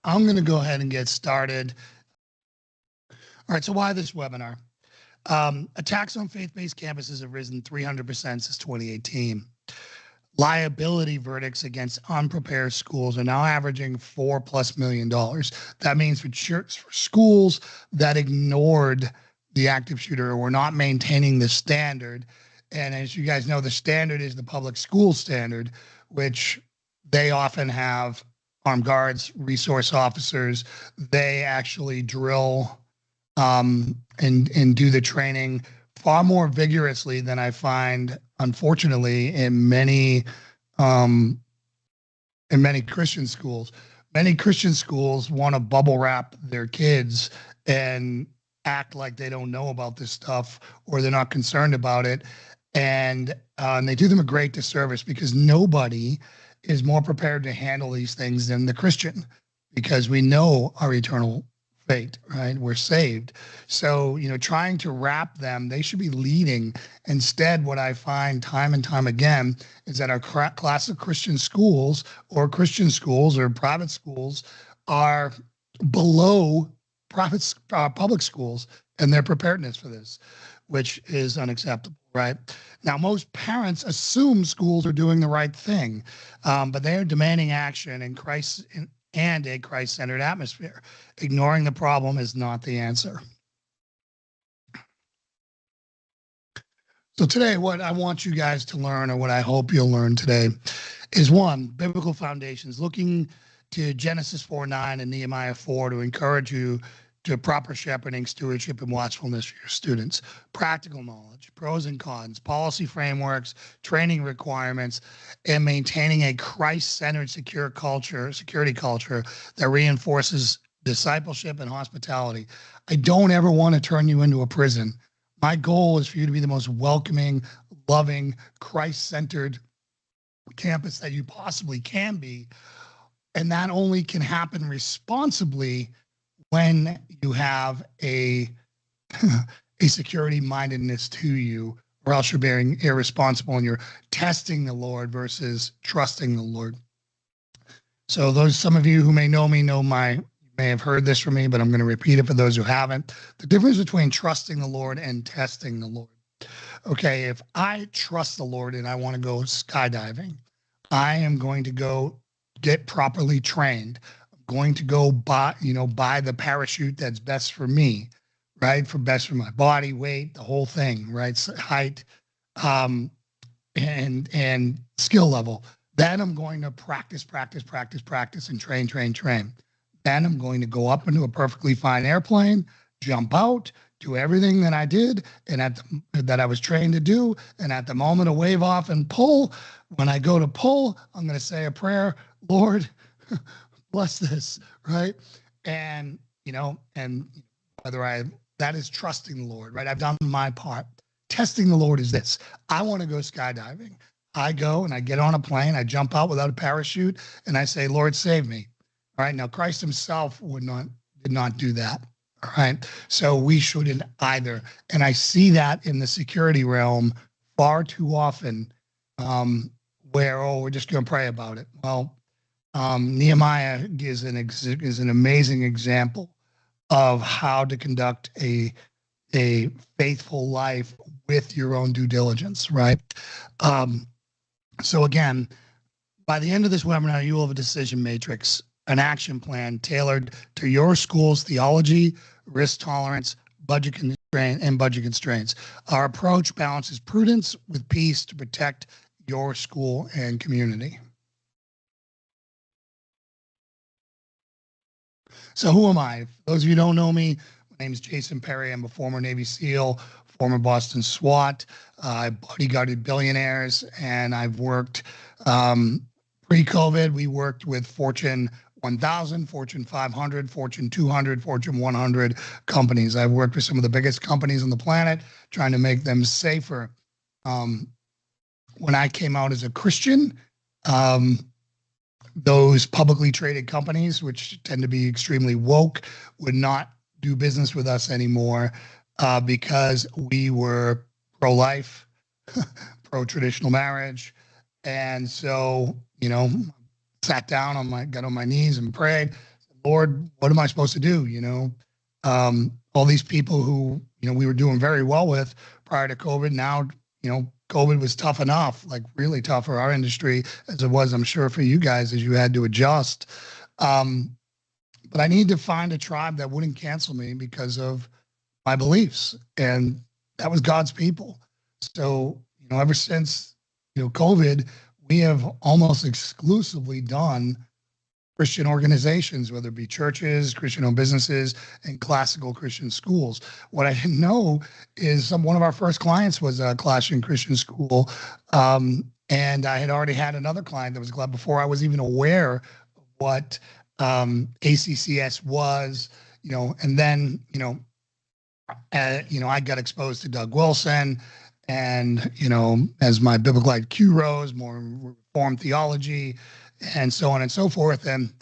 I'm going to go ahead and get started. All right, so why this webinar? Attacks on faith-based campuses have risen 300% since 2018. Liability verdicts against unprepared schools are now averaging $4+ million. That means for schools that ignored the active shooter or were not maintaining the standard. And as you guys know, the standard is the public school standard, which they often have armed guards, resource officers. They actually drill and do the training far more vigorously than I find, unfortunately, in many Christian schools. Many Christian schools want to bubble wrap their kids and act like they don't know about this stuff or they're not concerned about it. And they do them a great disservice because nobody is more prepared to handle these things than the Christian, because we know our eternal fate, right? We're saved. So, trying to wrap them, they should be leading. Instead, what I find time and time again is that our classic Christian schools or private schools are below public schools and their preparedness for this, which is unacceptable, right? Now, most parents assume schools are doing the right thing, but they are demanding action and a Christ-centered atmosphere. Ignoring the problem is not the answer. So today, what I want you guys to learn, or what I hope you'll learn today, is one, biblical foundations, looking to Genesis 4:9 and Nehemiah 4 to encourage you to proper shepherding, stewardship, and watchfulness for your students. Practical knowledge, pros and cons, policy frameworks, training requirements, and maintaining a Christ-centered security culture that reinforces discipleship and hospitality. I don't ever want to turn you into a prison. My goal is for you to be the most welcoming, loving, Christ-centered campus that you possibly can be. And that only can happen responsibly when you have a security mindedness to you, or else you're being irresponsible and you're testing the Lord versus trusting the Lord. So some of you who may know me may have heard this from me, but I'm going to repeat it for those who haven't. The difference between trusting the Lord and testing the Lord. Okay, if I trust the Lord and I want to go skydiving, I am going to go get properly trained. Going to go buy the parachute that's best for me, right? Best for my body weight, the whole thing, right? So height, and skill level. Then I'm going to practice and train. Then I'm going to go up into a perfectly fine airplane, jump out, do everything that I did and that I was trained to do. And at the moment of wave off and pull, when I go to pull, I'm going to say a prayer, Lord, bless this, right? And, that is trusting the Lord, right? I've done my part. Testing the Lord is this. I want to go skydiving. I go and I get on a plane, I jump out without a parachute, and I say, Lord, save me. All right. Now, Christ himself did not do that. All right. So we shouldn't either. And I see that in the security realm far too often, where, we're just going to pray about it. Well, Nehemiah is an amazing example of how to conduct a faithful life with your own due diligence, right? So again, by the end of this webinar, you will have a decision matrix, an action plan tailored to your school's theology, risk tolerance, budget constraints. Our approach balances prudence with peace to protect your school and community. So who am I? For those of you who don't know me, my name is Jason Perry. I'm a former Navy SEAL, former Boston SWAT. I bodyguarded billionaires, and I've worked pre-COVID. We worked with Fortune 1000, Fortune 500, Fortune 200, Fortune 100 companies. I've worked with some of the biggest companies on the planet, trying to make them safer. When I came out as a Christian, those publicly traded companies, which tend to be extremely woke, would not do business with us anymore because we were pro-life, pro-traditional marriage. And so, sat down got on my knees and prayed. Lord, what am I supposed to do? All these people who, we were doing very well with prior to COVID. Now, COVID was tough enough, like really tough for our industry as it was, I'm sure, for you guys as you had to adjust. But I need to find a tribe that wouldn't cancel me because of my beliefs. And that was God's people. So, ever since, COVID, we have almost exclusively done Christian organizations, whether it be churches, Christian-owned businesses, and classical Christian schools. What I didn't know is one of our first clients was a classical Christian school, and I had already had another client that was glad before I was even aware of what ACCS was, and then, I got exposed to Doug Wilson, and, as my biblical IQ rose, more Reformed theology, and so on and so forth. And,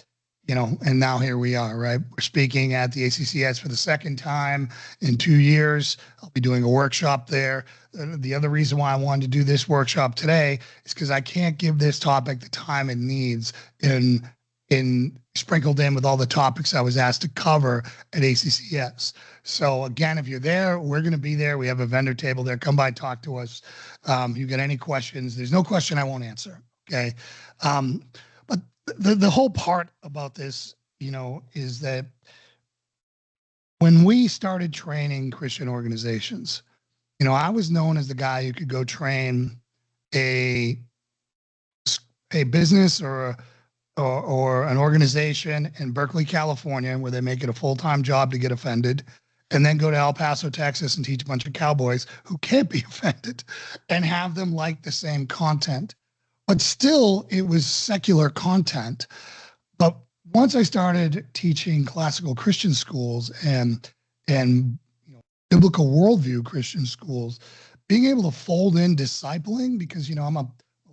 and now here we are, right? We're speaking at the ACCS for the second time in 2 years. I'll be doing a workshop there. The other reason why I wanted to do this workshop today is because I can't give this topic the time it needs in sprinkled in with all the topics I was asked to cover at ACCS. So again, if you're there, we're going to be there. We have a vendor table there. Come by, talk to us. You got any questions? There's no question I won't answer. Okay. But the whole part about this, is that when we started training Christian organizations, I was known as the guy who could go train a business or an organization in Berkeley, California, where they make it a full-time job to get offended, and then go to El Paso, Texas, and teach a bunch of cowboys who can't be offended and have them like the same content. But still, it was secular content. But once I started teaching classical Christian schools and biblical worldview Christian schools, being able to fold in discipling, because, I'm a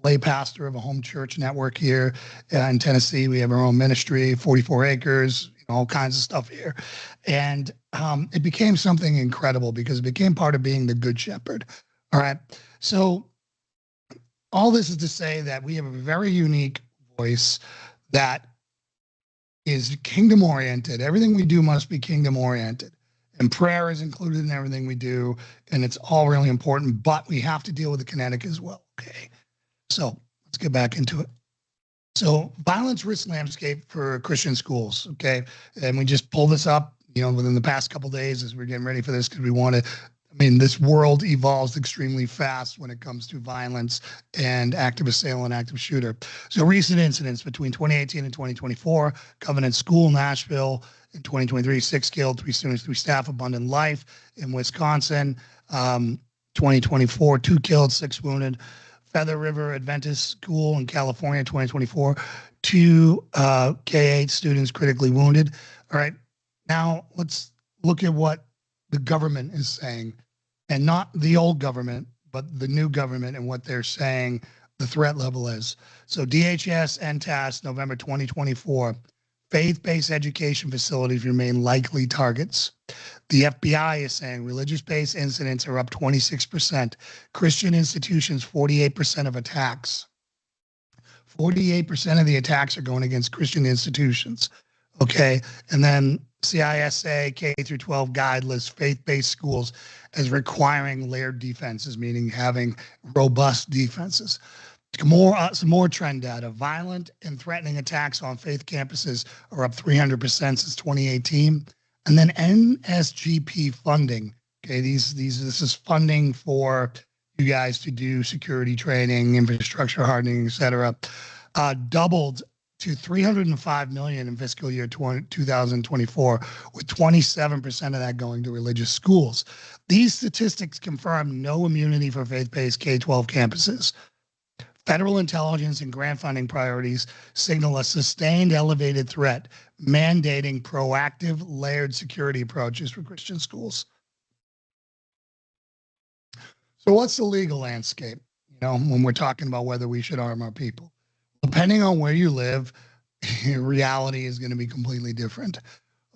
lay pastor of a home church network here in Tennessee. We have our own ministry, 44 acres, all kinds of stuff here. And it became something incredible because it became part of being the good shepherd. All right. So all this is to say that we have a very unique voice that is kingdom oriented. Everything we do must be kingdom oriented. And prayer is included in everything we do. And it's all really important, but we have to deal with the kinetic as well. Okay. So let's get back into it. So violence risk landscape for Christian schools. Okay. And we just pulled this up, within the past couple of days as we're getting ready for this, because we want to, this world evolves extremely fast when it comes to violence and active assailant, active shooter. So recent incidents between 2018 and 2024, Covenant School, Nashville. In 2023, 6 killed, 3 students, 3 staff, Abundant Life in Wisconsin. 2024, 2 killed, 6 wounded. Feather River Adventist School in California, 2024, 2 K-8 students critically wounded. All right, now let's look at what the government is saying, and not the old government, but the new government and what they're saying the threat level is. So DHS and NTAS, November 2024, faith-based education facilities remain likely targets. The FBI is saying religious-based incidents are up 26%. Christian institutions, 48% of attacks. 48% of the attacks are going against Christian institutions. Okay. And then CISA K through 12 guide lists faith-based schools as requiring layered defenses, meaning having robust defenses. Some more trend data. Violent and threatening attacks on faith campuses are up 300% since 2018. And then NSGP funding. Okay, this is funding for you guys to do security training, infrastructure hardening, et cetera. Doubled to $305 million in fiscal year 2024, with 27% of that going to religious schools. These statistics confirm no immunity for faith-based K-12 campuses. Federal intelligence and grant funding priorities signal a sustained elevated threat, mandating proactive, layered security approaches for Christian schools. So what's the legal landscape, when we're talking about whether we should arm our people? Depending on where you live, reality is going to be completely different.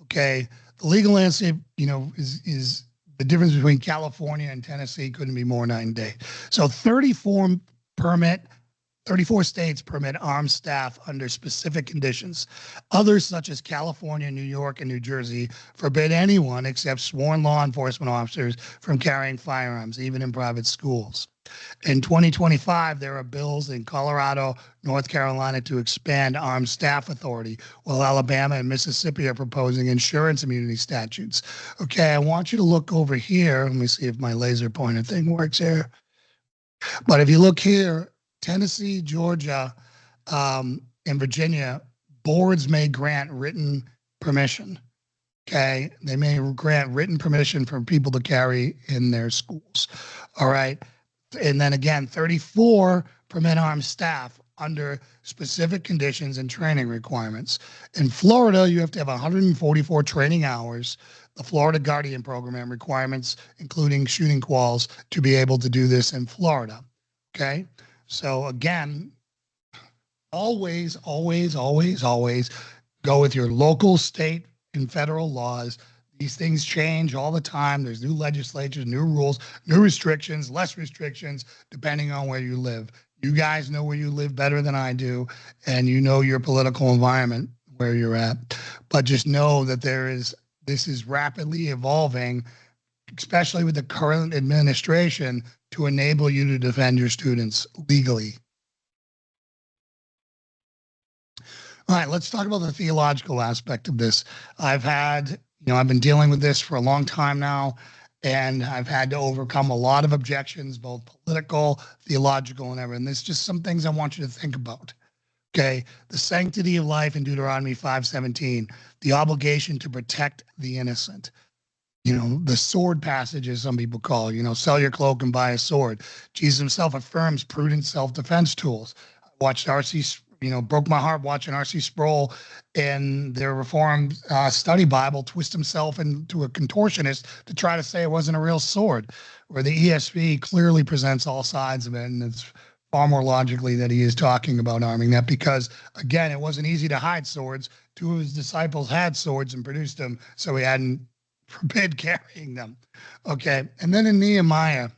Okay. The legal landscape, is the difference between California and Tennessee couldn't be more night and day. So 34 permit 34 states permit armed staff under specific conditions. Others, such as California, New York, and New Jersey, forbid anyone except sworn law enforcement officers from carrying firearms, even in private schools. In 2025, there are bills in Colorado, North Carolina to expand armed staff authority, while Alabama and Mississippi are proposing insurance immunity statutes. Okay, I want you to look over here. Let me see if my laser pointer thing works here. But if you look here, Tennessee, Georgia, and Virginia, boards may grant written permission. Okay, they may grant written permission for people to carry in their schools. All right. And then again, 34 permit armed staff under specific conditions and training requirements. In Florida, you have to have 144 training hours. The Florida Guardian Program requirements, including shooting quals, to be able to do this in Florida. Okay. So again, always go with your local, state, and federal laws. These things change all the time. There's new legislatures, new rules, new restrictions, less restrictions, depending on where you live. You guys know where you live better than I do, and you know your political environment where you're at. But just know that this is rapidly evolving, especially with the current administration, to enable you to defend your students legally. All right, let's talk about the theological aspect of this. I've been dealing with this for a long time now, and I've had to overcome a lot of objections, both political, theological, and everything. There's just some things I want you to think about. Okay, the sanctity of life in Deuteronomy 5:17, the obligation to protect the innocent. The sword passage, as some people call it, sell your cloak and buy a sword. Jesus himself affirms prudent self-defense tools. I watched broke my heart watching R.C. Sproul in their Reformed study Bible twist himself into a contortionist to try to say it wasn't a real sword, where the ESV clearly presents all sides of it, and it's far more logically that he is talking about arming that, because, again, it wasn't easy to hide swords. 2 of his disciples had swords and produced them, so he hadn't forbid carrying them. Okay, and then in Nehemiah,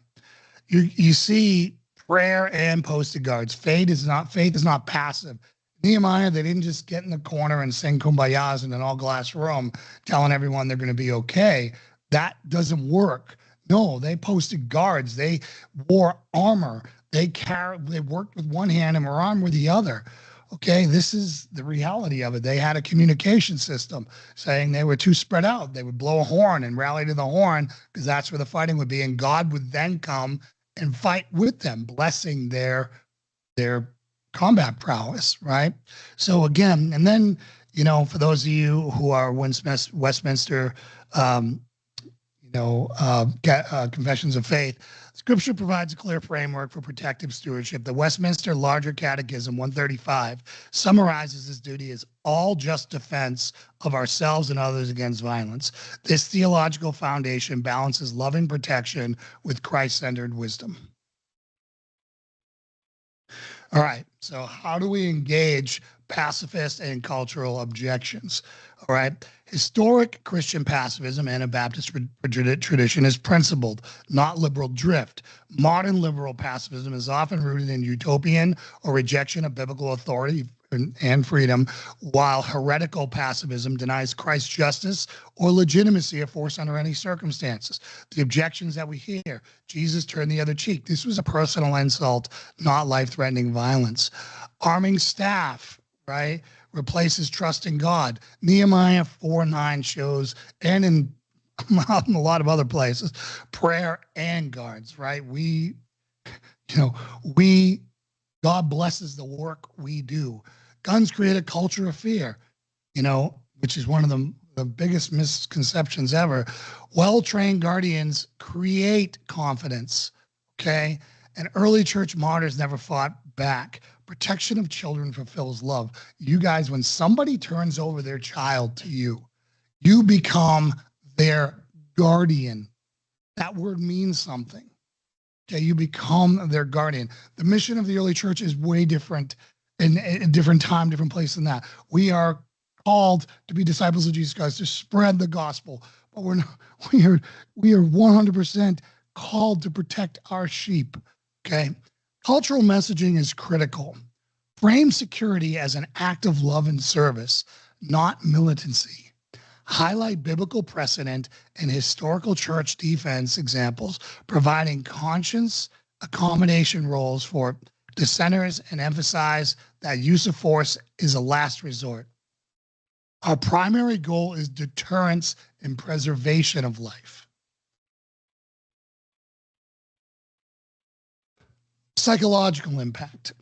you see prayer and posted guards. Faith is not passive. Nehemiah, they didn't just get in the corner and sing kumbayas in an all-glass room, telling everyone they're going to be okay. That doesn't work. No, they posted guards. They wore armor. They worked with one hand and were armed with the other. Okay, this is the reality of it. They had a communication system saying they were too spread out. They would blow a horn and rally to the horn because that's where the fighting would be, and God would then come and fight with them, blessing their combat prowess, right? So again, and then, for those of you who are Westminster, confessions of faith, Scripture provides a clear framework for protective stewardship. The Westminster Larger Catechism 135 summarizes this duty as all just defense of ourselves and others against violence. This theological foundation balances loving protection with Christ-centered wisdom. All right, so how do we engage pacifist and cultural objections? All right, historic Christian pacifism, Anabaptist tradition, is principled, not liberal drift. Modern liberal pacifism is often rooted in utopian or rejection of biblical authority and freedom, while heretical pacifism denies Christ's justice or legitimacy of force under any circumstances. The objections that we hear: Jesus turned the other cheek. This was a personal insult, not life-threatening violence. Arming staff, right, replaces trust in God. Nehemiah 4:9 shows, and in a lot of other places, prayer and guards, right? God blesses the work we do. Guns create a culture of fear, which is one of the biggest misconceptions ever. Well-trained guardians create confidence, okay? And early church martyrs never fought back. Protection of children fulfills love. You guys, when somebody turns over their child to you, you become their guardian. That word means something. Okay, you become their guardian. The mission of the early church is way different, in a different time, different place than that. We are called to be disciples of Jesus Christ, to spread the gospel, but we are 100% called to protect our sheep. Okay, Cultural messaging is critical. Frame security as an act of love and service, not militancy. Highlight biblical precedent and historical church defense examples, providing conscience accommodation roles for dissenters, and emphasize that use of force is a last resort. Our primary goal is deterrence and preservation of life. Psychological impact.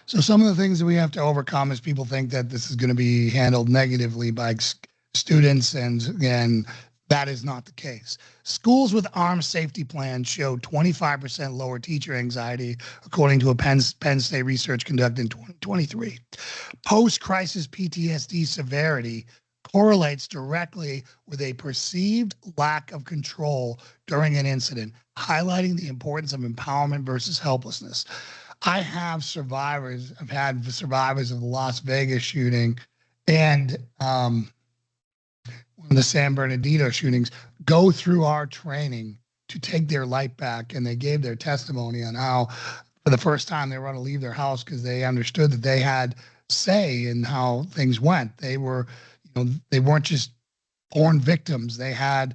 So some of the things that we have to overcome is people think that this is going to be handled negatively by students, and again, that is not the case. Schools with armed safety plans showed 25% lower teacher anxiety, according to a Penn State research conducted in 2023. Post-crisis PTSD severity correlates directly with a perceived lack of control during an incident, highlighting the importance of empowerment versus helplessness. I've had survivors of the Las Vegas shooting and one of the San Bernardino shootings go through our training to take their life back. And they gave their testimony on how, for the first time, they were going to leave their house because they understood that they had say in how things went. They were, they weren't just born victims. They had,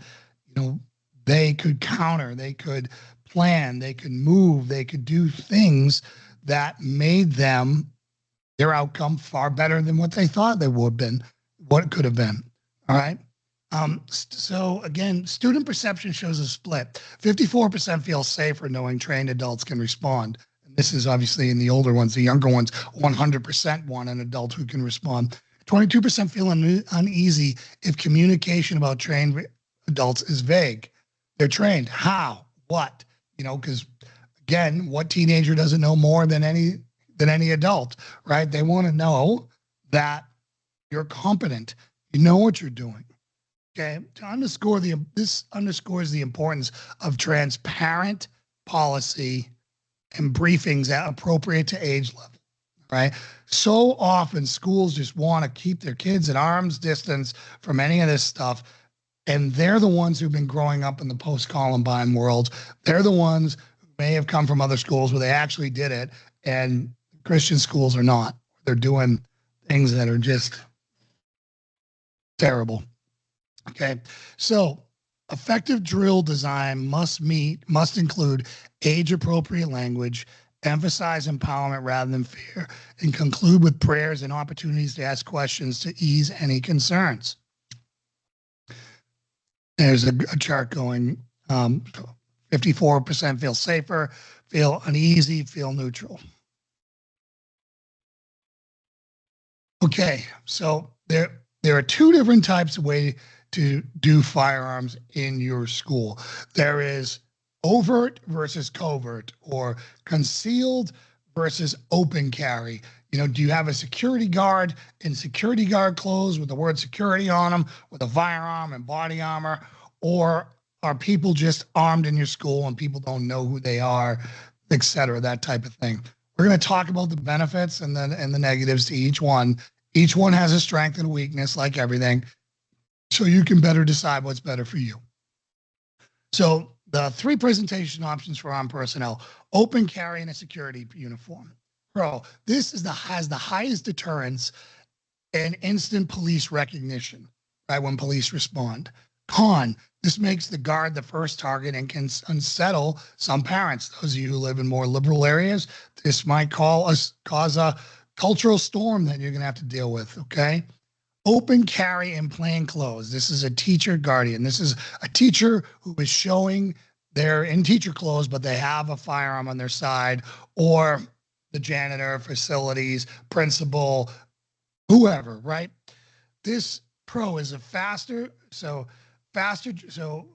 they could counter, they could plan, they could move, they could do things that made their outcome far better than what they thought they would have been, what it could have been. All right. So again, student perception shows a split. 54% feel safer knowing trained adults can respond. And this is obviously in the older ones. The younger ones, 100% want an adult who can respond. 22% feel uneasy if communication about trained adults is vague. They're trained. How? What? Because again, what teenager doesn't know more than any adult, right? They want to know that you're competent. You know what you're doing. Okay. This underscores the importance of transparent policy and briefings that appropriate to age level. Right. So often schools just want to keep their kids at arm's distance from any of this stuff. And they're the ones who've been growing up in the post-Columbine world. They're the ones who may have come from other schools where they actually did it. And Christian schools are not. They're doing things that are just terrible. Okay. So effective drill design must include age-appropriate language, emphasize empowerment rather than fear, and conclude with prayers and opportunities to ask questions to ease any concerns. There's a chart going, 54% feel safer, feel uneasy, feel neutral. Okay, so there are two different types of way to do firearms in your school. There is overt versus covert, or concealed versus open carry. Do you have a security guard in security guard clothes with the word security on them, with a firearm and body armor, or are people just armed in your school and people don't know who they are, et cetera, that type of thing. We're going to talk about the benefits and the negatives to each one. Each one has a strength and a weakness, like everything, so you can better decide what's better for you. So the three presentation options for armed personnel: open carry in a security uniform. This has the highest deterrence and instant police recognition, right, when police respond. Con, this makes the guard the first target and can unsettle some parents. Those of you who live in more liberal areas, this might cause a cultural storm that you're going to have to deal with, okay? Open carry in plain clothes. This is a teacher guardian. This is a teacher who is showing they're in teacher clothes, but they have a firearm on their side, or the janitor, facilities, principal, whoever, right? This pro is faster, so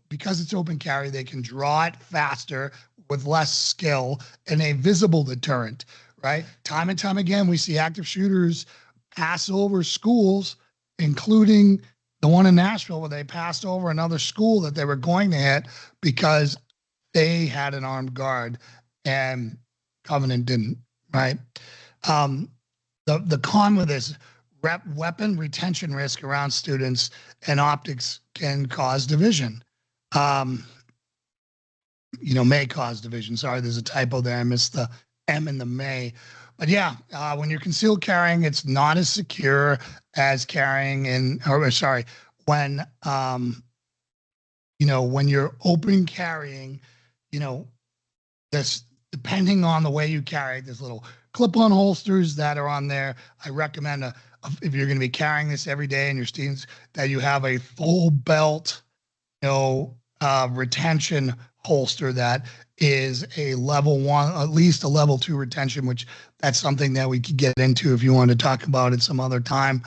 because it's open carry, they can draw it faster with less skill, and a visible deterrent, right? Time and time again, we see active shooters pass over schools, including the one in Nashville where they passed over another school that they were going to hit because they had an armed guard and Covenant didn't, right? The con with this, weapon retention risk around students and optics can cause division. May cause division. Sorry, there's a typo there. I missed the M in the May. But yeah, when you're concealed carrying, it's not as secure as carrying in, or sorry, when, when you're open carrying, you know, this, depending on the way you carry, there's little clip-on holsters that are on there. I recommend if you're going to be carrying this every day in your students, that you have a full belt, retention holster that is a level 1, at least a level 2 retention, which that's something that we could get into if you want to talk about it some other time.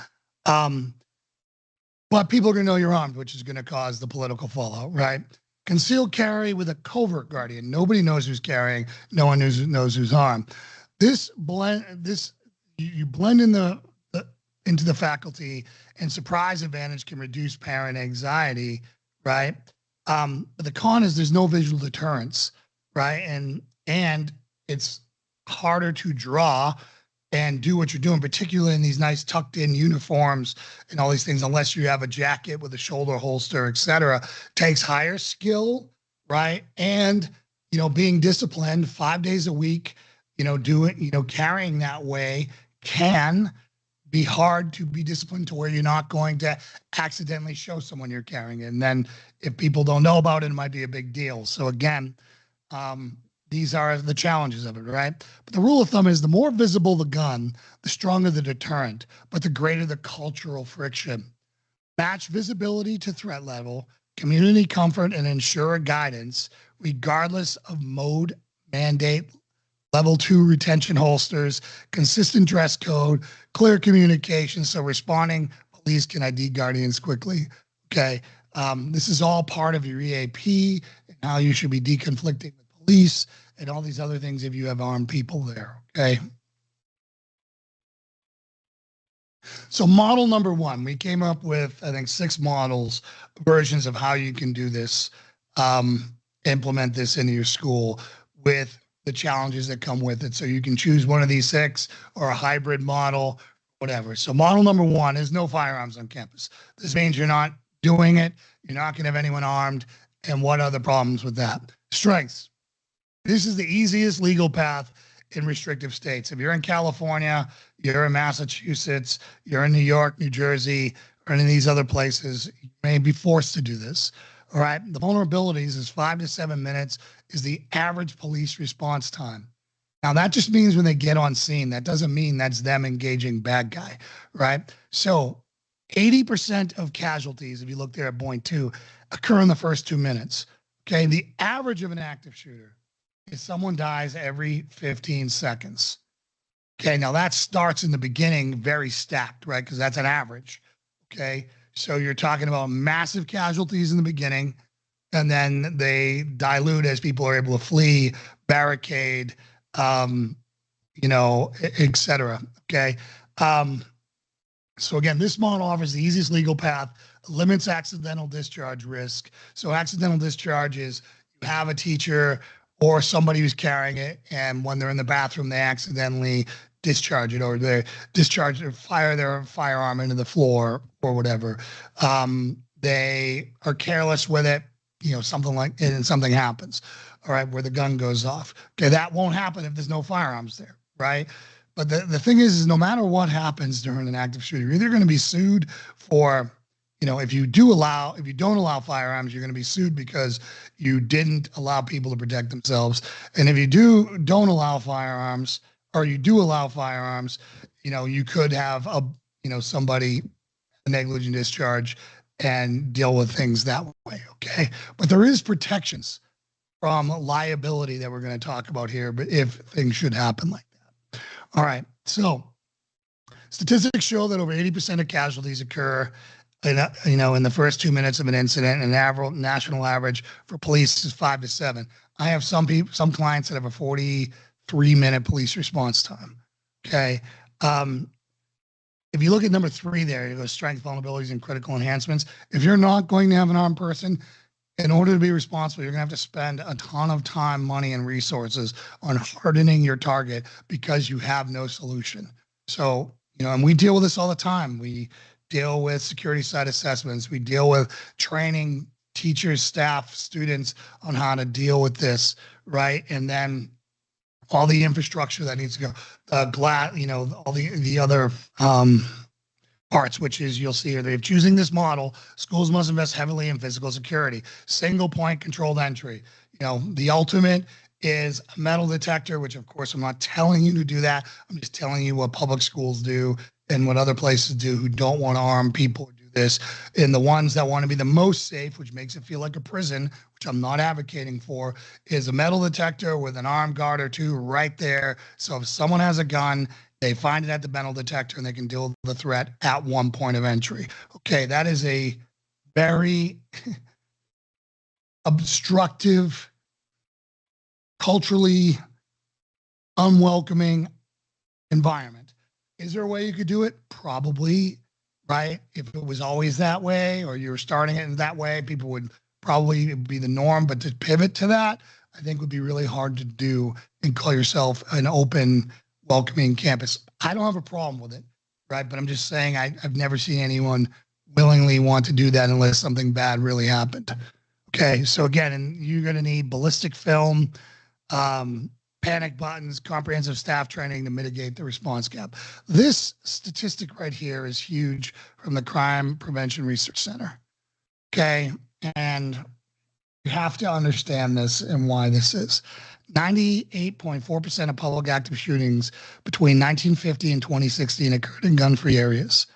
But people are going to know you're armed, which is going to cause the political fallout, right? Concealed carry with a covert guardian. Nobody knows who's carrying. No one knows who's armed. You blend in into the faculty, and surprise advantage can reduce parent anxiety, right? But the con is there's no visual deterrence, right? And it's harder to draw and do what you're doing, particularly in these nice tucked in uniforms and all these things, unless you have a jacket with a shoulder holster, et cetera. Takes higher skill, right? And, being disciplined 5 days a week, carrying that way can be hard to be disciplined to where you're not going to accidentally show someone you're carrying it. And then if people don't know about it, it might be a big deal. So again, these are the challenges of it, right? But the rule of thumb is the more visible the gun, the stronger the deterrent, but the greater the cultural friction. Match visibility to threat level, community comfort, and ensure guidance, regardless of mode, mandate, level 2 retention holsters, consistent dress code, clear communication, so responding police can ID guardians quickly. Okay, this is all part of your EAP and how you should be deconflicting with police and all these other things if you have armed people there. Okay. So model number 1, we came up with, I think, 6 versions of how you can do this, implement this into your school with the challenges that come with it. So you can choose one of these 6 or a hybrid model, whatever. So model number 1 is no firearms on campus. This means you're not doing it. You're not going to have anyone armed. And what are the problems with that? Strengths. This is the easiest legal path in restrictive states. If you're in California, you're in Massachusetts, you're in New York, New Jersey, or any of these other places, you may be forced to do this. All right. The vulnerabilities is 5 to 7 minutes is the average police response time. Now, that just means when they get on scene. That doesn't mean that's them engaging bad guy, right? So 80% of casualties, if you look there at point 2, occur in the first 2 minutes. Okay. The average of an active shooter is someone dies every 15 seconds. Okay. Now that starts in the beginning very stacked, right? Because that's an average. Okay. So you're talking about massive casualties in the beginning, and then they dilute as people are able to flee, barricade, et cetera. Okay. So again, this model offers the easiest legal path, limits accidental discharge risk. So accidental discharge is you have a teacher or somebody who's carrying it, and when they're in the bathroom, they accidentally discharge it, or they discharge or fire their firearm into the floor or whatever. They are careless with it, something like it, and something happens, all right, where the gun goes off. Okay, that won't happen if there's no firearms there, right? But the thing is no matter what happens during an active shooting, you're either going to be sued for, if you don't allow firearms, you're going to be sued because you didn't allow people to protect themselves. And if you don't allow firearms, or you do allow firearms, you could have somebody a negligent discharge and deal with things that way. Okay. But there is protections from liability that we're going to talk about here, but if things should happen like that. All right. So statistics show that over 80% of casualties occur in the first 2 minutes of an incident, and national average for police is 5 to 7. I have some clients that have a 43-minute police response time. Okay. If you look at number 3 there, it goes strength, vulnerabilities, and critical enhancements. If you're not going to have an armed person, in order to be responsible, you're going to have to spend a ton of time, money, and resources on hardening your target because you have no solution. So, and we deal with this all the time. We deal with security site assessments. We deal with training teachers, staff, students on how to deal with this, right? And then all the infrastructure that needs to go, glass, all the other parts, which is you'll see here, they're choosing this model. Schools must invest heavily in physical security, single point controlled entry. The ultimate is a metal detector, which of course I'm not telling you to do that. I'm just telling you what public schools do and what other places do who don't want to arm people or do this. And the ones that want to be the most safe, which makes it feel like a prison, which I'm not advocating for, is a metal detector with an armed guard or two right there. So if someone has a gun, they find it at the metal detector and they can deal with the threat at one point of entry. Okay, that is a very obstructive, culturally unwelcoming environment. Is there a way you could do it? Probably, right? If it was always that way or you were starting it in that way, people would probably be the norm. But to pivot to that, I think would be really hard to do and call yourself an open, welcoming campus. I don't have a problem with it, right? But I'm just saying I've never seen anyone willingly want to do that unless something bad really happened. Okay, so again, and you're going to need ballistic film, panic buttons, comprehensive staff training to mitigate the response gap. This statistic right here is huge from the Crime Prevention Research Center. Okay, and you have to understand this and why this is. 98.4% of public active shootings between 1950 and 2016 occurred in gun-free areas.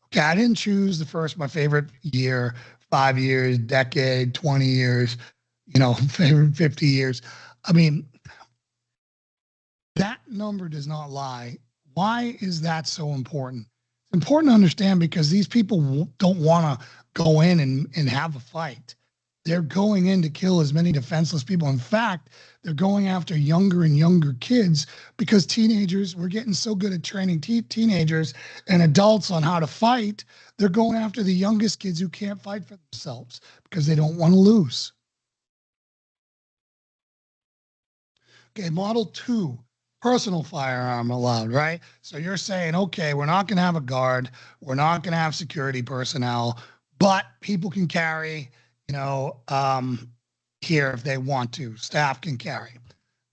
Okay, I didn't choose my favorite year, 5 years, decade, 20 years, favorite 50 years. I mean, that number does not lie. Why is that so important? It's important to understand because these people don't want to go in and have a fight. They're going in to kill as many defenseless people. In fact, they're going after younger and younger kids because we're getting so good at training teenagers and adults on how to fight. They're going after the youngest kids who can't fight for themselves because they don't want to lose. Okay, Model 2, personal firearm allowed, right? So you're saying, okay, we're not going to have a guard. We're not going to have security personnel, but people can carry, here if they want to. Staff can carry.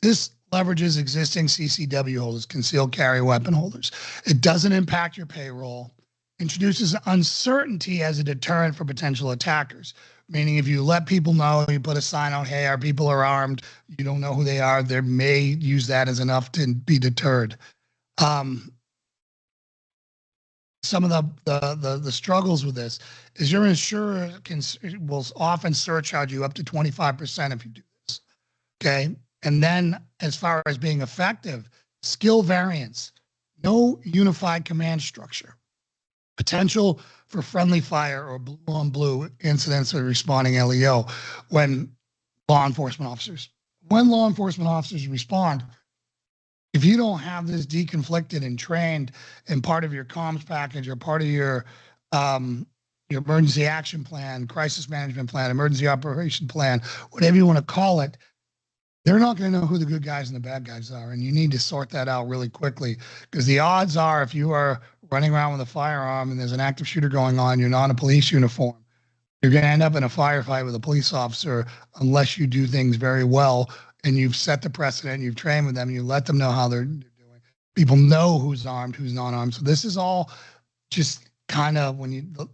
This leverages existing CCW holders, concealed carry weapon holders. It doesn't impact your payroll. Introduces uncertainty as a deterrent for potential attackers. Meaning if you let people know, you put a sign out, hey, our people are armed, you don't know who they are, they may use that as enough to be deterred. Some of the struggles with this is your insurer will often surcharge you up to 25% if you do this, okay? And then as far as being effective, skill variance, no unified command structure, potential for friendly fire or blue on blue incidents or responding LEO when law enforcement officers respond. If you don't have this deconflicted and trained and part of your comms package or part of your emergency action plan, crisis management plan, emergency operation plan, whatever you want to call it, they're not going to know who the good guys and the bad guys are. And you need to sort that out really quickly because the odds are if you are running around with a firearm and there's an active shooter going on, you're not in a police uniform, you're going to end up in a firefight with a police officer unless you do things very well and you've set the precedent, you've trained with them, you let them know how they're doing. People know who's armed, who's not armed. So this is all just kind of the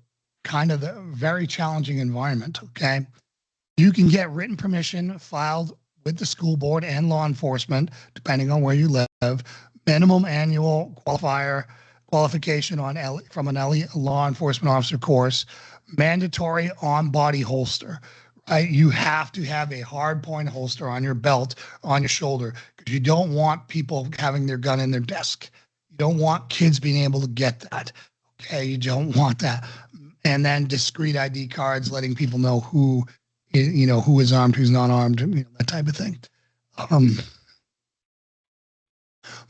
very challenging environment, okay? You can get written permission filed with the school board and law enforcement, depending on where you live, minimum annual qualification from a law enforcement officer course, mandatory on-body holster. Right? You have to have a hard point holster on your belt, on your shoulder, because you don't want people having their gun in their desk. You don't want kids being able to get that. Okay, you don't want that. And then discrete ID cards, letting people know who is armed, who's not armed, that type of thing.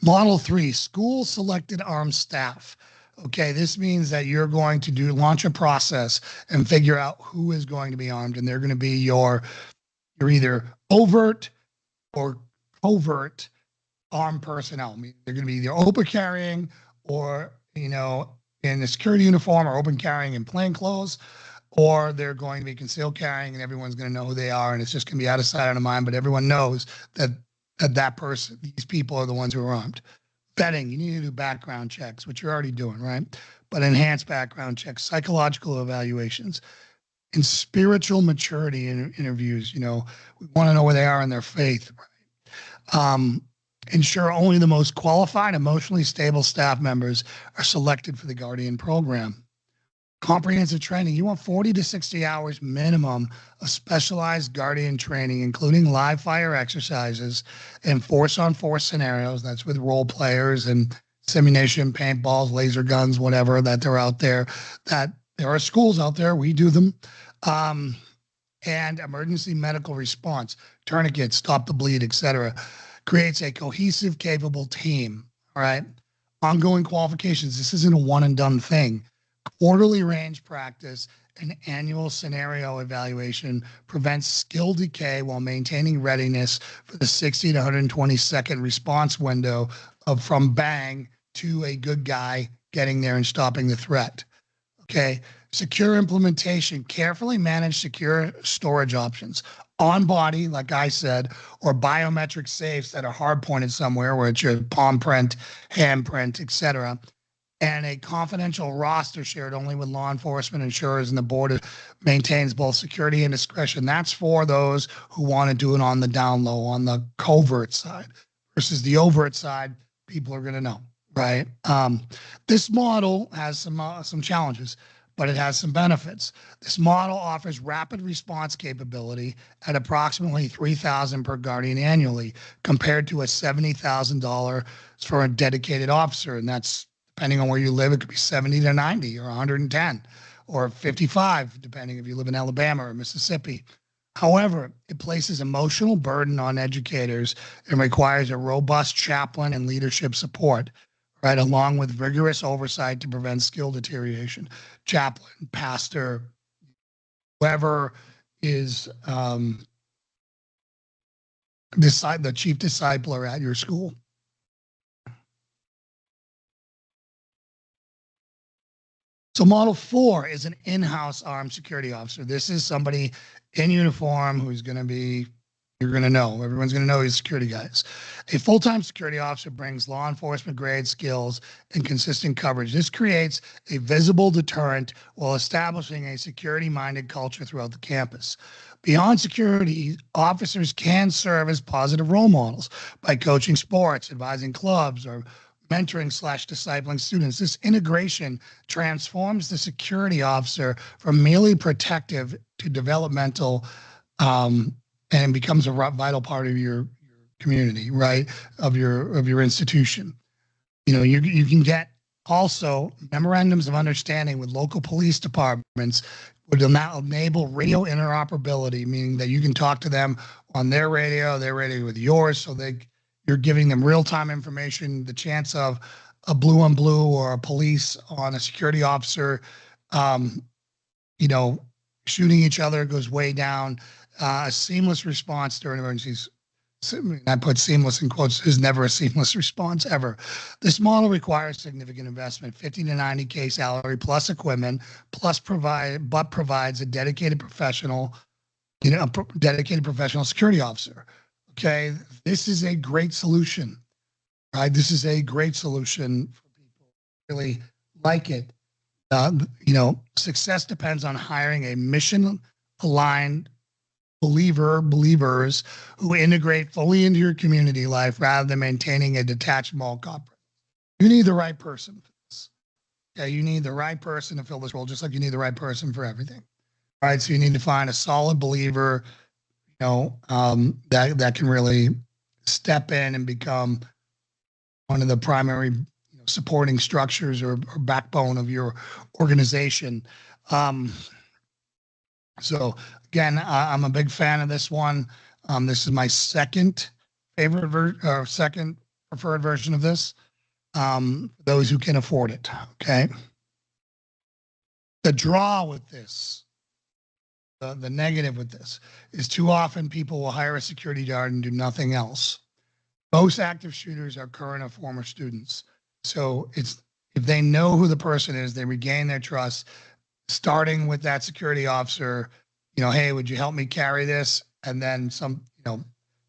Model 3, school selected armed staff. Okay, this means that you're going to launch a process and figure out who is going to be armed, and they're going to be your either overt or covert armed personnel. I mean, they're going to be either open carrying or, in a security uniform or open carrying in plain clothes, or they're going to be concealed carrying and everyone's going to know who they are and it's just going to be out of sight, out of mind, but everyone knows that that person, these people are the ones who are armed. Vetting, you need to do background checks, which you're already doing, right? But enhanced background checks, psychological evaluations, and spiritual maturity interviews. We want to know where they are in their faith. Ensure only the most qualified, emotionally stable staff members are selected for the Guardian program. Comprehensive training. You want 40 to 60 hours minimum of specialized Guardian training, including live fire exercises and force-on-force scenarios. That's with role players and simulation, paintballs, laser guns, whatever that they're out there. That there are schools out there. We do them. And emergency medical response, tourniquets, stop the bleed, etc. Creates a cohesive, capable team. All right. Ongoing qualifications. This isn't a one and done thing. Quarterly range practice and annual scenario evaluation prevents skill decay while maintaining readiness for the 60 to 120 second response window of from bang to a good guy getting there and stopping the threat. Okay. Secure implementation, carefully manage secure storage options on body, like I said, or biometric safes that are hard pointed somewhere where it's your palm print, hand print, etc. And a confidential roster shared only with law enforcement, insurers, and the board maintains both security and discretion. That's for those who want to do it on the down low, on the covert side, versus the overt side. People are going to know, right? This model has some challenges, but it has some benefits. This model offers rapid response capability at approximately $3,000 per Guardian annually, compared to a $70,000 for a dedicated officer, and that's depending on where you live. It could be 70 to 90 or 110 or 55, depending if you live in Alabama or Mississippi. However, it places emotional burden on educators and requires a robust chaplain and leadership support, right, along with rigorous oversight to prevent skill deterioration. Chaplain, pastor, whoever is the chief discipler at your school. So Model 4 is an in-house armed security officer. This is somebody in uniform who's going to be, you're going to know, everyone's going to know he's security guys. A full-time security officer brings law enforcement grade skills and consistent coverage. This creates a visible deterrent while establishing a security-minded culture throughout the campus. Beyond security, officers can serve as positive role models by coaching sports, advising clubs, or mentoring/discipling students. This integration transforms the security officer from merely protective to developmental, and becomes a vital part of your community, right? Of your institution. You can get also memorandums of understanding with local police departments, would now enable radio interoperability, meaning that you can talk to them on their radio with yours, so you're giving them real-time information. The chance of a blue on blue or a police on a security officer, shooting each other goes way down. A seamless response during emergencies. I put seamless in quotes, is never a seamless response ever. This model requires significant investment, 50 to 90K salary plus equipment, provides a dedicated professional security officer. Okay, this is a great solution, right? This is a great solution for people who really like it. Success depends on hiring a mission-aligned believers who integrate fully into your community life rather than maintaining a detached mall cop. You need the right person for this. Okay, you need the right person to fill this role, just like you need the right person for everything. All right, so you need to find a solid believer, that can really step in and become one of the primary supporting structures or backbone of your organization. So again, I'm a big fan of this one. This is my second second preferred version of this. Those who can afford it. Okay. The draw with this, the negative with this, is too often people will hire a security guard and do nothing else. Most active shooters are current or former students. So if they know who the person is, they regain their trust, starting with that security officer, hey, would you help me carry this? And then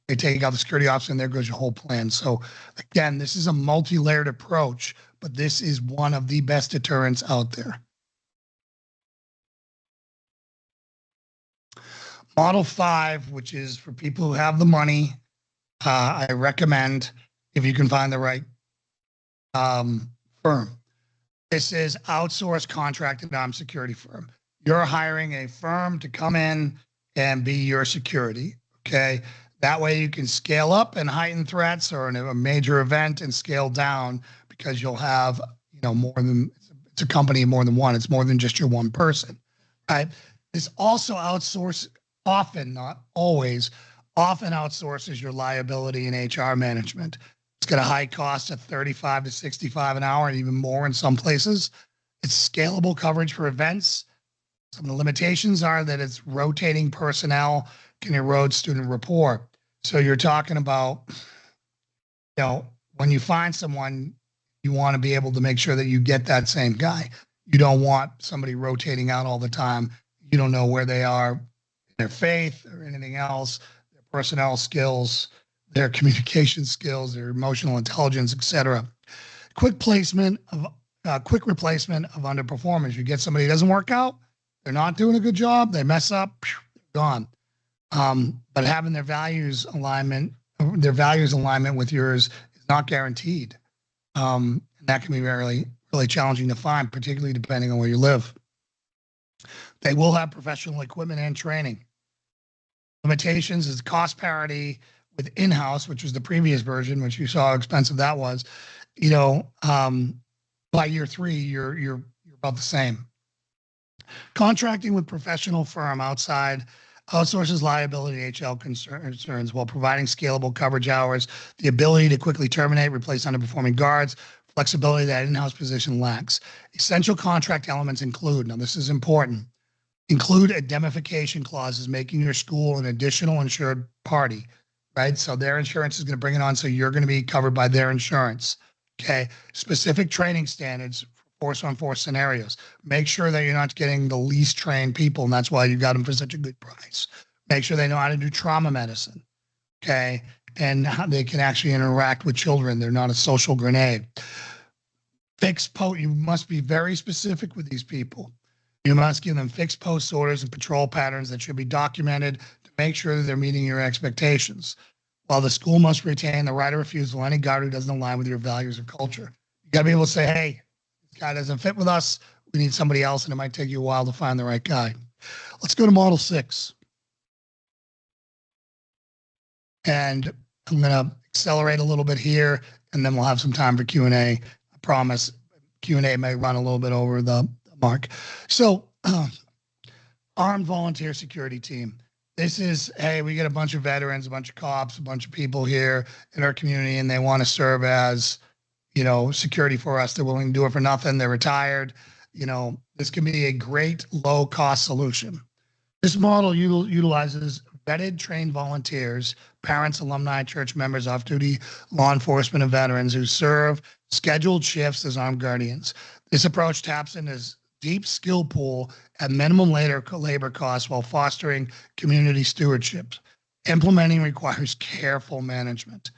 They take out the security officer, and there goes your whole plan. So again, this is a multi-layered approach, but this is one of the best deterrents out there. Model 5, which is for people who have the money, I recommend if you can find the right firm. This is outsourced contracted armed security firm. You're hiring a firm to come in and be your security, okay? That way you can scale up and heighten threats or in a major event and scale down because you'll have, more than, it's a company of more than one. It's more than just your one person, right? This also outsources, often, not always, often outsources your liability and HR management. It's got a high cost of $35 to $65 an hour, and even more in some places. It's scalable coverage for events. Some of the limitations are that it's rotating personnel can erode student rapport. So you're talking about, when you find someone, you want to be able to make sure that you get that same guy. You don't want somebody rotating out all the time. You don't know where they are in their faith or anything else, their personnel skills, their communication skills, their emotional intelligence, etc. Quick replacement of underperformers. You get somebody who doesn't work out, they're not doing a good job, they mess up, gone. But having their values alignment with yours is not guaranteed. And that can be really, really challenging to find, particularly depending on where you live. They will have professional equipment and training. Limitations is cost parity with in-house, which was the previous version, which you saw how expensive that was. By year 3, you're about the same. Contracting with professional firm outside outsources liability HL concerns while providing scalable coverage hours, the ability to quickly terminate, replace underperforming guards, flexibility that in-house position lacks. Essential contract elements include, now this is important, include indemnification clauses, making your school an additional insured party, right? So their insurance is going to bring it on, so you're going to be covered by their insurance, okay? Specific training standards for force-on-force scenarios. Make sure that you're not getting the least trained people, and that's why you got them for such a good price. Make sure they know how to do trauma medicine, okay? And how they can actually interact with children. They're not a social grenade. You must be very specific with these people. You must give them fixed post orders and patrol patterns that should be documented to make sure that they're meeting your expectations. While the school must retain the right of refusal, any guard who doesn't align with your values or culture. You got to be able to say, hey, this guy doesn't fit with us. We need somebody else, and it might take you a while to find the right guy. Let's go to Model 6. And I'm going to accelerate a little bit here, and then we'll have some time for Q&A. I promise Q&A may run a little bit over the mark. So, armed volunteer security team. This is, hey, we get a bunch of veterans, a bunch of cops, a bunch of people here in our community, and they want to serve as, security for us. They're willing to do it for nothing. They're retired. This can be a great low-cost solution. This model utilizes vetted, trained volunteers, parents, alumni, church members, off-duty law enforcement, and veterans who serve scheduled shifts as armed guardians. This approach taps into his deep skill pool at minimum labor costs while fostering community stewardship. Implementing requires careful management.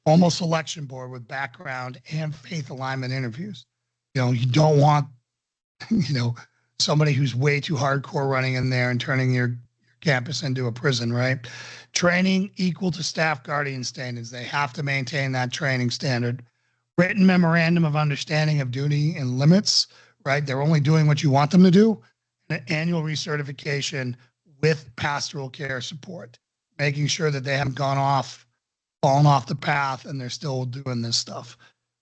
Formal selection board with background and faith alignment interviews. You don't want, somebody who's way too hardcore running in there and turning your campus into a prison, right? Training equal to staff guardian standards. They have to maintain that training standard. Written memorandum of understanding of duty and limits, right? They're only doing what you want them to do. An annual recertification with pastoral care support, making sure that they haven't fallen off the path and they're still doing this stuff.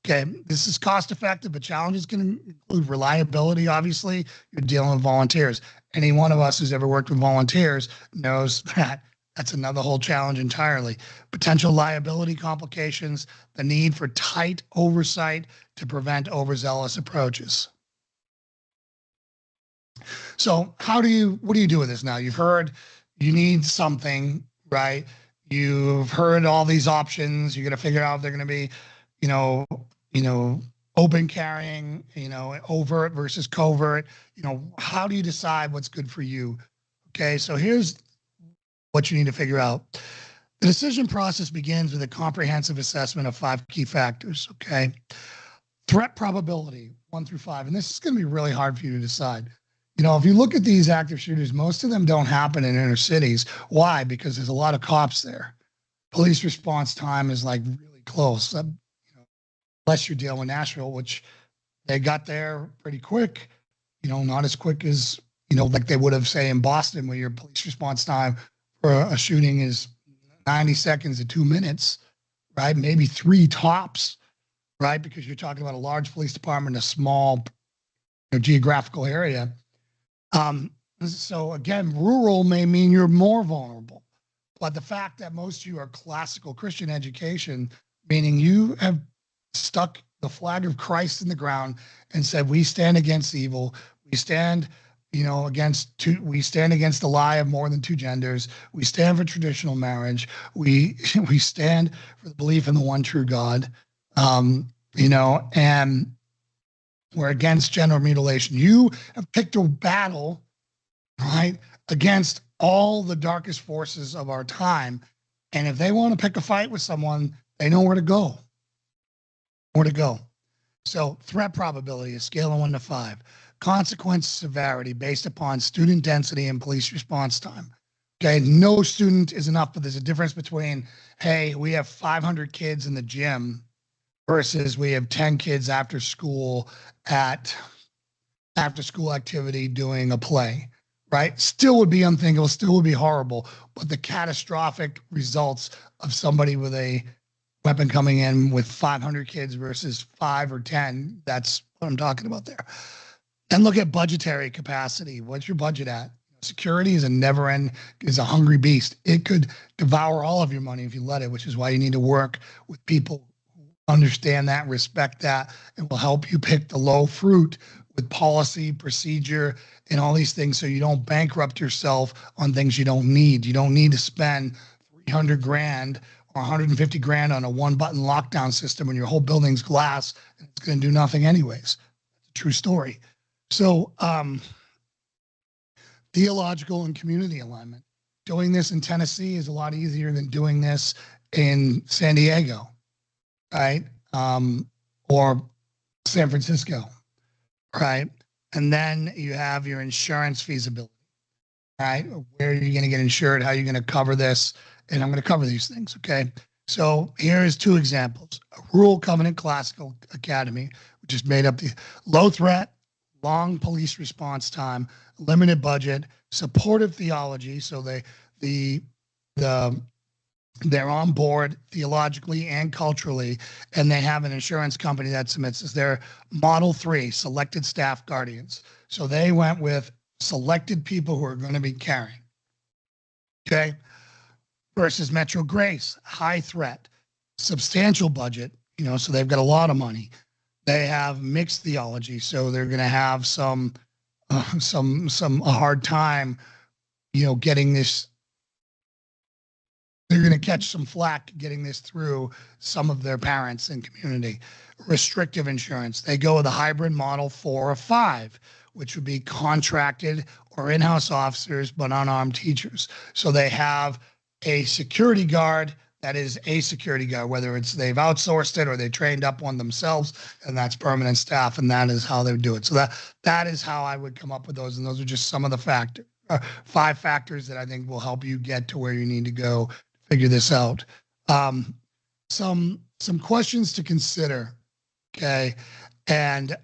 Okay, this is cost effective, but challenges can include reliability. Obviously, you're dealing with volunteers. Any one of us who's ever worked with volunteers knows that that's another whole challenge entirely. Potential liability complications, the need for tight oversight to prevent overzealous approaches. So what do you do with this now? You've heard you need something, right? You've heard all these options. You're going to figure out if they're going to be, open carrying, overt versus covert. How do you decide what's good for you? Okay, so here's what you need to figure out. The decision process begins with a comprehensive assessment of 5 key factors, okay? Threat probability, 1 through 5. And this is going to be really hard for you to decide. You know, if you look at these active shooters, most of them don't happen in inner cities. Why? Because there's a lot of cops there. Police response time is like really close. Unless you're dealing with Nashville, which they got there pretty quick, not as quick as, like they would have, say, in Boston, where your police response time for a shooting is 90 seconds to 2 minutes, right? Maybe 3 tops, right? Because you're talking about a large police department, a small geographical area. So again, rural may mean you're more vulnerable, but the fact that most of you are classical Christian education, meaning you have stuck the flag of Christ in the ground and said, we stand against evil. We stand, we stand against the lie of more than 2 genders. We stand for traditional marriage. We stand for the belief in the one true God, and we're against gender mutilation. You have picked a battle, right, against all the darkest forces of our time. And if they want to pick a fight with someone, they know where to go. So threat probability, a scale of 1 to 5. Consequence severity based upon student density and police response time. Okay, no student is enough, but there's a difference between, hey, we have 500 kids in the gym versus we have 10 kids after school at after school activity doing a play, right? Still would be unthinkable, still would be horrible, but the catastrophic results of somebody with a weapon coming in with 500 kids versus 5 or 10, that's what I'm talking about there. And look at budgetary capacity. What's your budget at? Security is a hungry beast. It could devour all of your money if you let it, which is why you need to work with people who understand that, respect that, and will help you pick the low fruit with policy, procedure, and all these things so you don't bankrupt yourself on things you don't need. You don't need to spend 300 grand or 150 grand on a 1-button lockdown system when your whole building's glass and it's going to do nothing anyways. It's a true story. So, theological and community alignment. Doing this in Tennessee is a lot easier than doing this in San Diego, right? Or San Francisco, right? And then you have your insurance feasibility, right? Where are you going to get insured? How are you going to cover this? And I'm going to cover these things, okay? So here's 2 examples. A rural covenant classical academy, which is made up the low threat, long police response time, limited budget, supportive theology. So they're on board theologically and culturally, and they have an insurance company that submits this. They're Model 3, selected staff guardians. So they went with selected people who are going to be caring. Okay. Versus Metro Grace, high threat, substantial budget, so they've got a lot of money. They have mixed theology, so they're going to have a hard time, getting this. They're going to catch some flack getting this through some of their parents and community. Restrictive insurance. They go with a hybrid model 4 or 5, which would be contracted or in-house officers, but unarmed teachers. So they have a security guard that is a security guard, whether it's they've outsourced it or they trained up one themselves, and that's permanent staff, and that is how they do it. So that is how I would come up with those, and those are just some of the 5 factors that I think will help you get to where you need to go to figure this out. Some questions to consider, okay? And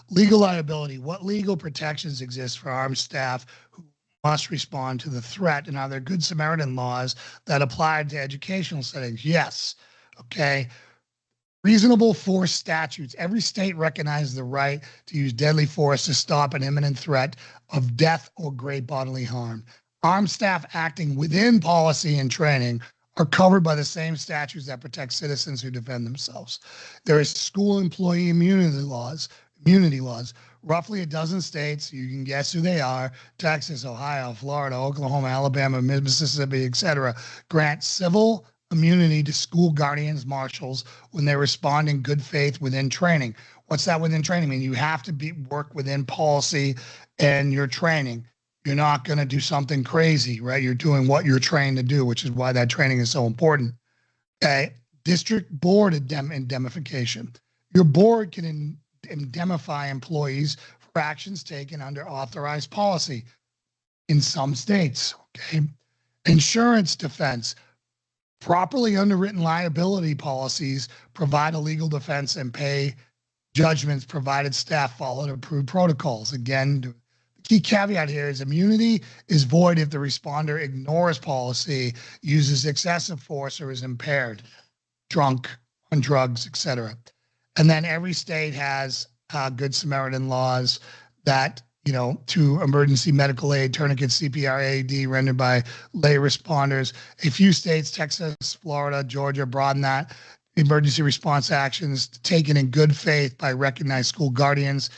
legal liability. What legal protections exist for armed staff who must respond to the threat, and are there Good Samaritan laws that apply to educational settings? Yes. Okay. Reasonable force statutes. Every state recognizes the right to use deadly force to stop an imminent threat of death or great bodily harm. Armed staff acting within policy and training are covered by the same statutes that protect citizens who defend themselves. There is school employee immunity laws. Roughly a dozen states, you can guess who they are, Texas, Ohio, Florida, Oklahoma, Alabama, Mississippi, etc., grant civil immunity to school guardians, marshals when they respond in good faith within training. What's that within training mean? You have to work within policy and your training. You're not going to do something crazy, right? You're doing what you're trained to do, which is why that training is so important. Okay. District board indemnification. Your board can indemnify employees for actions taken under authorized policy in some states. Okay. Insurance defense. Properly underwritten liability policies provide a legal defense and pay judgments provided staff followed approved protocols. Again, the key caveat here is immunity is void if the responder ignores policy, uses excessive force, or is impaired, drunk, on drugs, etc. And then every state has Good Samaritan laws that, to emergency medical aid, tourniquet, CPR, AED rendered by lay responders. A few states, Texas, Florida, Georgia, broaden that. Emergency response actions taken in good faith by recognized school guardians.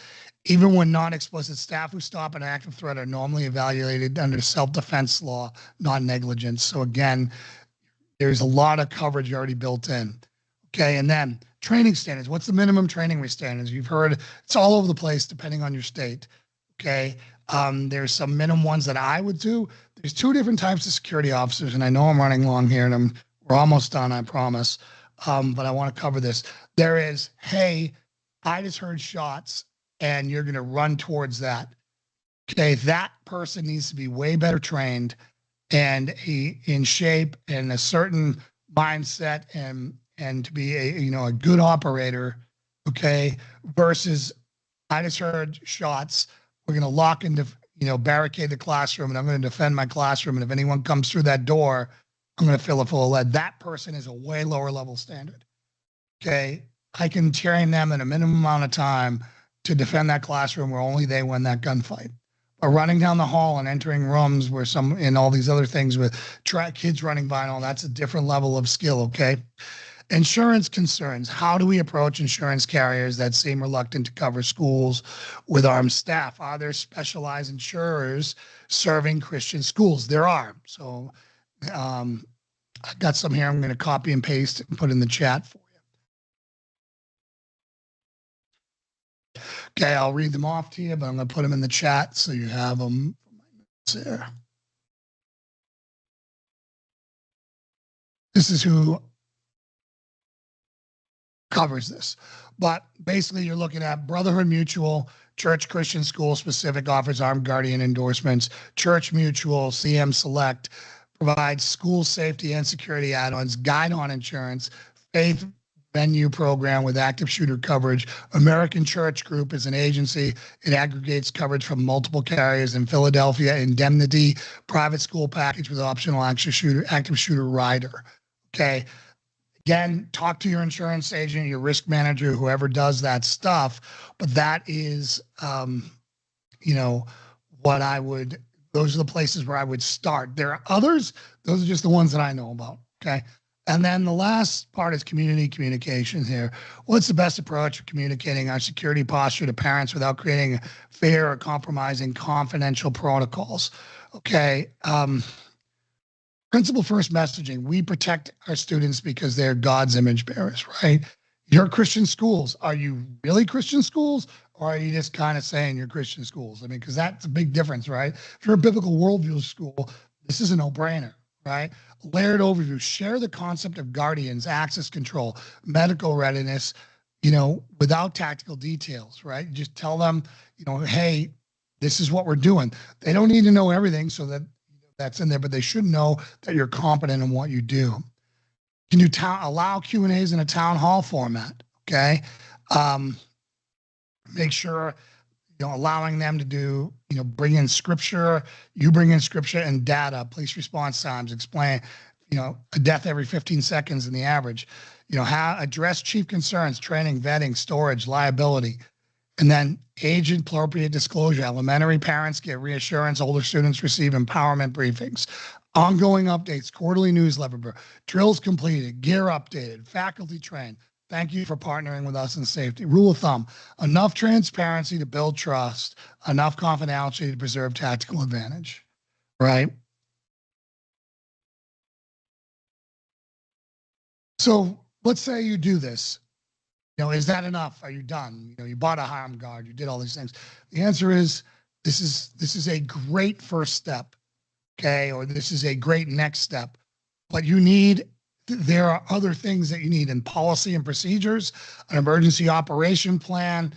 Even when non-explicit, staff who stop an active threat are normally evaluated under self-defense law, not negligence. So again, there's a lot of coverage already built in. Okay, and then training standards. What's the minimum training standards? You've heard it's all over the place depending on your state. Okay, there's some minimum ones that I would do. There's two different types of security officers, and I know I'm running long here, and we're almost done, I promise. But I want to cover this. There is, hey, I just heard shots, and you're going to run towards that. Okay, that person needs to be way better trained and in shape and a certain mindset and to be a good operator. Okay, versus I just heard shots. We're going to lock into barricade the classroom, and I'm going to defend my classroom. And if anyone comes through that door, I'm going to fill it full of lead. That person is a way lower level standard. Okay, I can train them in a minimum amount of time to defend that classroom where only they win that gunfight. But running down the hall and entering rooms where and all these other things with kids running by and all, that's a different level of skill. Okay. Insurance concerns. How do we approach insurance carriers that seem reluctant to cover schools with armed staff? Are there specialized insurers serving Christian schools? There are. So I got some here. I'm going to copy and paste and put in the chat for you. Okay, I'll read them off to you, but I'm going to put them in the chat so you have them there. This is who covers this. But basically, you're looking at Brotherhood Mutual, Church Christian School Specific offers armed guardian endorsements. Church Mutual, CM Select provides school safety and security add-ons, guide on insurance, faith venue program with active shooter coverage. American Church Group is an agency. It aggregates coverage from multiple carriers in Philadelphia. Indemnity, private school package with optional active shooter rider. Okay. Again, talk to your insurance agent, your risk manager, whoever does that stuff. But that is, what I would, those are the places where I would start. There are others. Those are just the ones that I know about. Okay. And then the last part is community communication here. What's the best approach for communicating our security posture to parents without creating fear or compromising confidential protocols? Okay. Principle first messaging. We protect our students because they're God's image bearers, right? Your Christian schools. Are you really Christian schools, or are you just kind of saying you're Christian schools? I mean, because that's a big difference, right? If you're a biblical worldview school, this is a no-brainer, right? Layered overview. Share the concept of guardians, access control, medical readiness, without tactical details, right? You just tell them, hey, this is what we're doing. They don't need to know everything so that that's in there, but they should know that you're competent in what you do. Can you allow Q&As in a town hall format? Okay. Make sure, allowing them to do, bring in scripture, you bring in scripture and data, police response times, explain, a death every 15 seconds in the average, how address chief concerns, training, vetting, storage, liability. And then age-appropriate disclosure. Elementary parents get reassurance. Older students receive empowerment briefings. Ongoing updates, quarterly newsletter, drills completed, gear updated, faculty trained. Thank you for partnering with us in safety. Rule of thumb, enough transparency to build trust, enough confidentiality to preserve tactical advantage, right? So let's say you do this. Is that enough? Are you done? You bought a armed guard. You did all these things. The answer is this is a great first step, okay, or this is a great next step. But there are other things that you need in policy and procedures, an emergency operation plan,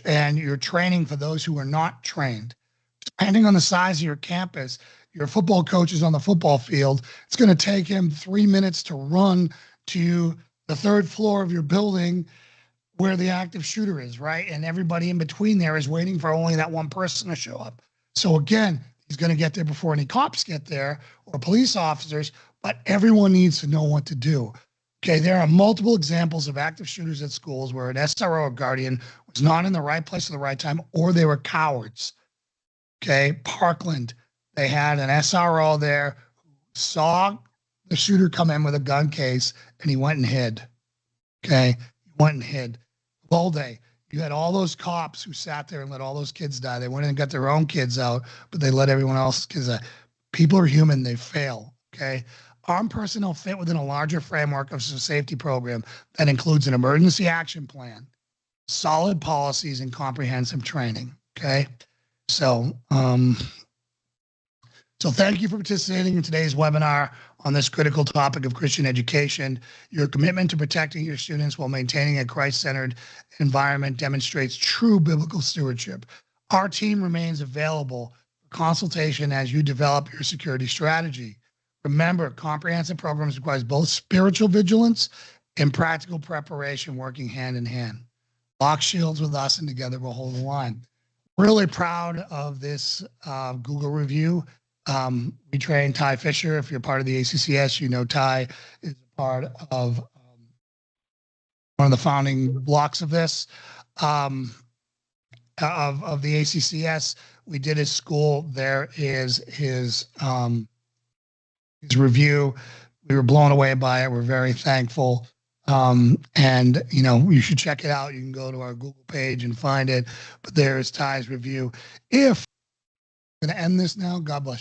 and your training for those who are not trained. Depending on the size of your campus, your football coach is on the football field. It's going to take him 3 minutes to run to the third floor of your building where the active shooter is, right? And everybody in between there is waiting for only that one person to show up. So again, he's going to get there before any cops get there or police officers, but everyone needs to know what to do. Okay, there are multiple examples of active shooters at schools where an SRO or guardian was not in the right place at the right time, or they were cowards. Okay, Parkland, they had an SRO there who saw the shooter come in with a gun case, and he went and hid. Okay, he went and hid. Balde, you had all those cops who sat there and let all those kids die. They went in and got their own kids out, but they let everyone else's kids die. People are human, they fail. Okay, armed personnel fit within a larger framework of a safety program that includes an emergency action plan, solid policies, and comprehensive training. Okay. So thank you for participating in today's webinar on this critical topic of Christian education. Your commitment to protecting your students while maintaining a Christ-centered environment demonstrates true biblical stewardship. Our team remains available for consultation as you develop your security strategy. Remember, comprehensive programs requires both spiritual vigilance and practical preparation working hand in hand. Lock shields with us, and together we'll hold the line. Really proud of this Google review. We trained Ty Fisher. If you're part of the ACCS, you know Ty is part of one of the founding blocks of this, of the ACCS. We did his school. There is his review. We were blown away by it. We're very thankful. And you should check it out. You can go to our Google page and find it, but there's Ty's review. I'm going to end this now. God bless you.